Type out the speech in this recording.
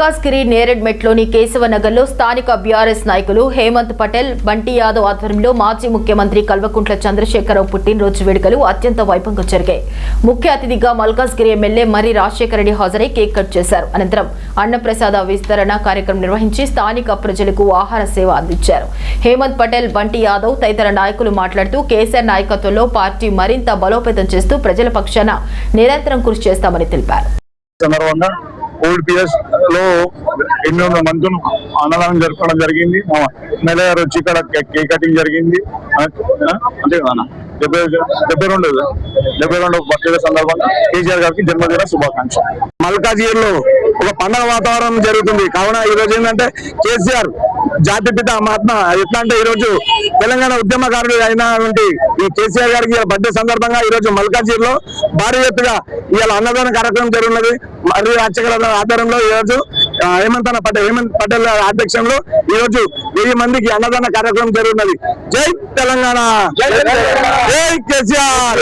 మల్కాజ్గిరి నేరెడ్మెట్లోని కేశవనగర్లో స్థానిక బీఆర్ఎస్ నాయకులు హేమంత్ పటేల్, బంటి యాదవ్ ఆధ్వర్యంలో మాజీ ముఖ్యమంత్రి కల్వకుంట్ల చంద్రశేఖరరావు పుట్టినరోజు వేడుకలు అత్యంత వైభవంగా జరిగాయి. ముఖ్య అతిథిగా మల్కాజ్గిరి ఎమ్మెల్యే మర్రి రాజశేఖర రెడ్డి హాజరై కేక్ కట్ చేశారు. అనంతరం అన్నప్రసాద విస్తరణ కార్యక్రమం నిర్వహించి స్థానిక ప్రజలకు ఆహార సేవ అందించారు. హేమంత్ పటేల్, బంటి యాదవ్ తదితర నాయకులు మాట్లాడుతూ కేసీఆర్ నాయకత్వంలో పార్టీ మరింత బలోపేతం చేస్తూ ప్రజల పక్షాన నిరంతరం కృషి చేస్తామని తెలిపారు. ఓల్డ్ పిఎస్ లో 800 మందిని అన్నదానం జరపడం జరిగింది. మా ఎమ్మెల్యే గారు వచ్చి ఇక్కడ కేక్ కటింగ్ జరిగింది. అంతే కదా, 72 బర్త్డే సందర్భంగా కేసీఆర్ గారికి జన్మదిన శుభాకాంక్షలు. మల్కాజ్గిరిలో ఒక పండుగ వాతావరణం జరుగుతుంది. కావున ఈ రోజు ఏంటంటే కేసీఆర్ జాతిపిత మహాత్మ ఎట్లా అంటే ఈ రోజు తెలంగాణ ఉద్యమకారుడు అయినటువంటి ఈ కేసీఆర్ గారికి బర్త్డే సందర్భంగా ఈ రోజు మల్కాజ్గిరిలో భారీ ఎత్తుగా ఇవాళ అన్నదాన కార్యక్రమం జరుగుతున్నది. మర్రి రాజశేఖర ఆధ్వర్యంలో ఈ రోజు హేమంత్ పటేల్ అధ్యక్షంలో ఈ రోజు 1000 మందికి అన్నదాన కార్యక్రమం జరుగుతున్నది. జై తెలంగాణ, జై కేసీఆర్.